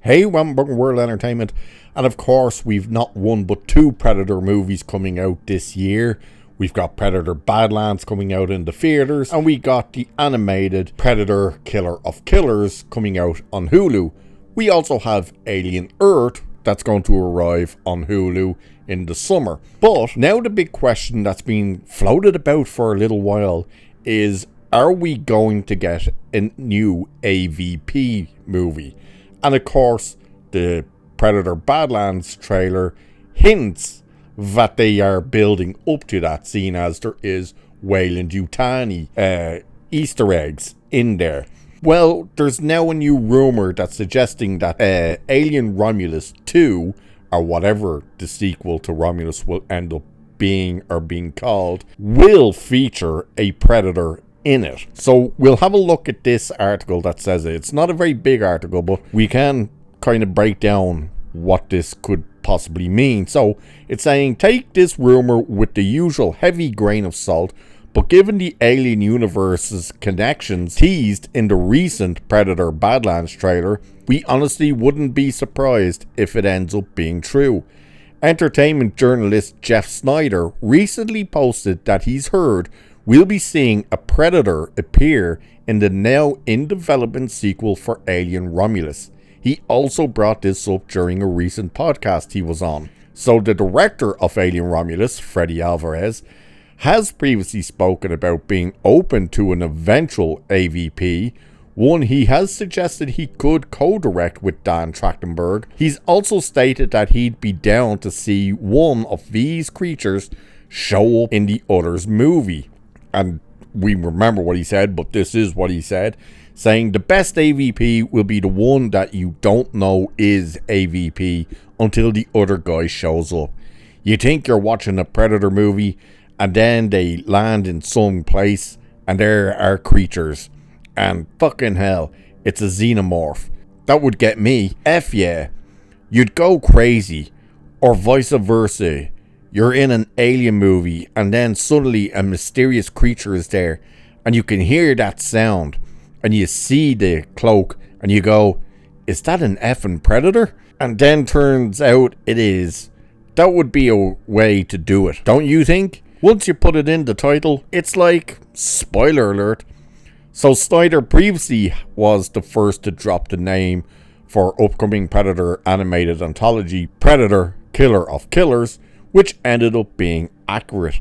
Hey, welcome back to World Entertainment. And of course, we've not one but two Predator movies coming out this year. We've got Predator Badlands coming out in the theaters, and we got the animated Predator Killer of Killers coming out on Hulu. We also have Alien Earth that's going to arrive on Hulu in the summer. But now the big question that's been floated about for a little while is, are we going to get a new AVP movie? And of course, the Predator Badlands trailer hints that they are building up to that, seeing as there is Yautja Easter eggs in there. Well, there's now a new rumor that's suggesting that Alien Romulus 2, or whatever the sequel to Romulus will end up being or being called, will feature a Predator in it. So we'll have a look at this article that says it. It's not a very big article, but we can kind of break down what this could possibly mean. So it's saying, take this rumor with the usual heavy grain of salt, but given the Alien universe's connections teased in the recent Predator Badlands trailer, we honestly wouldn't be surprised if it ends up being true. Entertainment journalist Jeff Snyder recently posted that he's heard we'll be seeing a Predator appear in the now in development sequel for Alien Romulus. He also brought this up during a recent podcast he was on. So the director of Alien Romulus, Freddy Alvarez, has previously spoken about being open to an eventual AVP, one he has suggested he could co-direct with Dan Trachtenberg. He's also stated that he'd be down to see one of these creatures show up in the other's movie. And we remember what he said, but this is what he said, saying the best AVP will be the one that you don't know is AVP until the other guy shows up. You think you're watching a Predator movie, and then they land in some place, and there are creatures, and fucking hell, it's a xenomorph. That would get me. F yeah. You'd go crazy, or vice versa. You're in an alien movie, and then suddenly a mysterious creature is there, and you can hear that sound, and you see the cloak, and you go, is that an effing Predator? And then turns out it is. That would be a way to do it, don't you think? Once you put it in the title, it's like, spoiler alert. So Snyder previously was the first to drop the name for upcoming Predator animated anthology, Predator Killer of Killers, which ended up being accurate.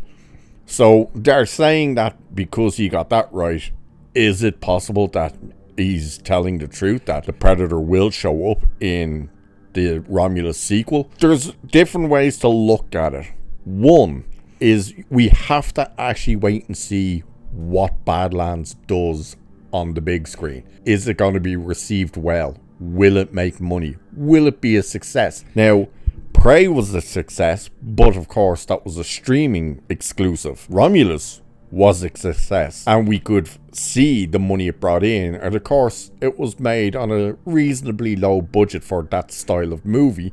So they're saying that because he got that right, is it possible that he's telling the truth, that the Predator will show up in the Romulus sequel? There's different ways to look at it. One is we have to actually wait and see what Badlands does on the big screen. Is it going to be received well? Will it make money? Will it be a success? Now, Prey was a success, but of course that was a streaming exclusive. Romulus was a success, and we could see the money it brought in, and of course it was made on a reasonably low budget for that style of movie,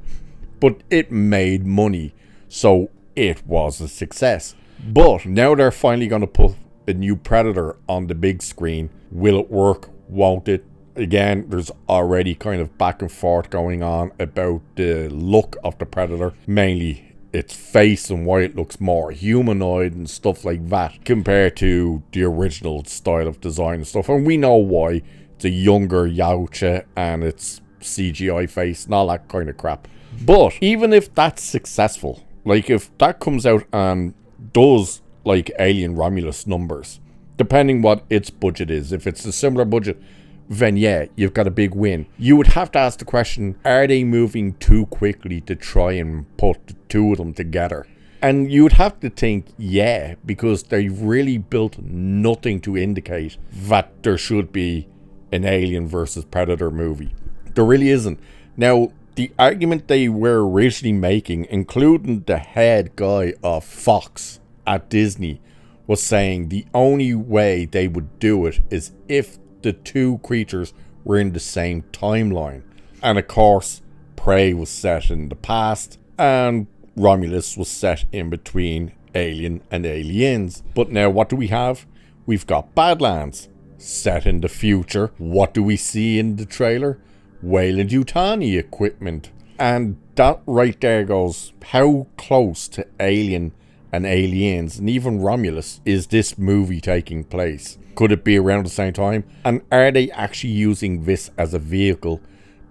but it made money, so it was a success. But now they're finally going to put a new Predator on the big screen. Will it work? Won't it? Again, there's already kind of back and forth going on about the look of the Predator, mainly its face and why it looks more humanoid and stuff like that compared to the original style of design and stuff. And we know why. It's a younger Yautja and its CGI face and all that kind of crap. But even if that's successful, like if that comes out and does like Alien Romulus numbers, depending what its budget is, if it's a similar budget, then yeah, you've got a big win. You would have to ask the question, are they moving too quickly to try and put the two of them together? And you would have to think, yeah, because they've really built nothing to indicate that there should be an Alien versus Predator movie. There really isn't. Now, the argument they were originally making, including the head guy of Fox at Disney, was saying the only way they would do it is if the two creatures were in the same timeline. And of course, Prey was set in the past, and Romulus was set in between Alien and Aliens. But now what do we have? We've got Badlands, set in the future. What do we see in the trailer? Weyland-Yutani equipment. And that right there goes, how close to Alien and Aliens and even Romulus is this movie taking place? Could it be around the same time? And are they actually using this as a vehicle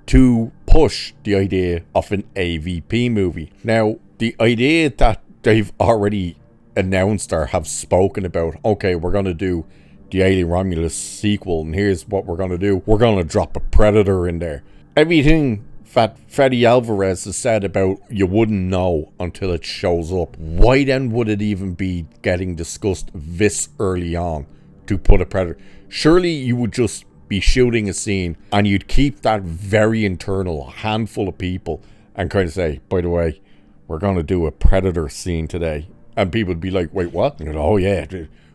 to push the idea of an AVP movie? Now, the idea that they've already announced or have spoken about, okay, we're going to do the Alien Romulus sequel, and here's what we're going to do. We're going to drop a Predator in there. Everything that Fede Alvarez has said about you wouldn't know until it shows up. Why then would it even be getting discussed this early on to put a Predator? Surely you would just be shooting a scene and you'd keep that very internal handful of people and kind of say, by the way, we're going to do a Predator scene today. And people would be like, wait, what? And oh yeah,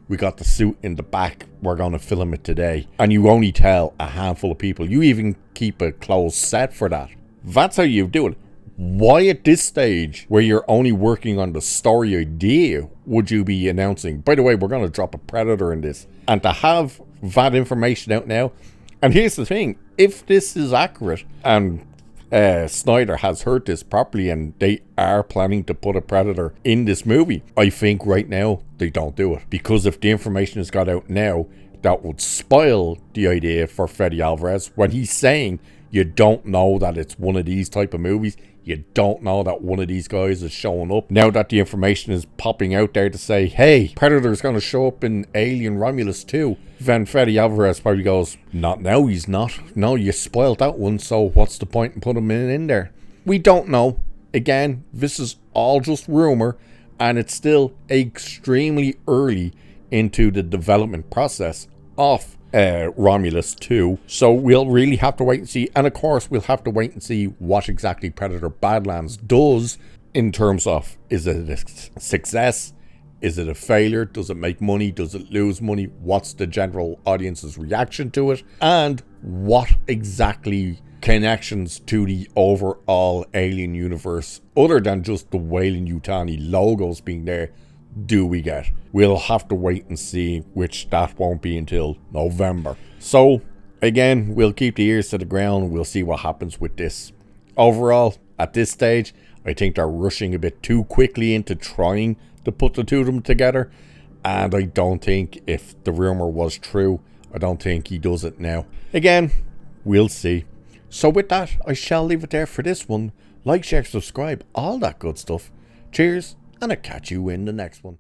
we got the suit in the back. We're going to film it today. And you only tell a handful of people. You even keep a closed set for that. That's how you do it. Why at this stage, where you're only working on the story idea, would you be announcing, by the way, we're going to drop a Predator in this? And to have that information out now. And here's the thing. If this is accurate, and Snyder has heard this properly, and they are planning to put a Predator in this movie, I think right now they don't do it. Because if the information has got out now, that would spoil the idea for Fede Alvarez when he's saying you don't know that it's one of these type of movies. You don't know that one of these guys is showing up. Now that the information is popping out there to say, hey, Predator's going to show up in Alien Romulus too. Then Fede Alvarez probably goes, not now, he's not. No, you spoiled that one, so what's the point in putting him in there? We don't know. Again, this is all just rumor, and it's still extremely early into the development process of Romulus 2, so we'll really have to wait and see. And of course we'll have to wait and see what exactly Predator Badlands does in terms of, is it a success, is it a failure, does it make money, does it lose money, what's the general audience's reaction to it, and what exactly connections to the overall Alien universe, other than just the Weyland-Yutani logos being there, do we get? We'll have to wait and see, which that won't be until November. So again, we'll keep the ears to the ground. We'll see what happens with this. Overall, at this stage, I think they're rushing a bit too quickly into trying to put the two of them together, and I don't think, if the rumor was true, I don't think he does it now. Again, we'll see. So with that, I shall leave it there for this one. Like, share, subscribe, all that good stuff. Cheers, and I'll catch you in the next one.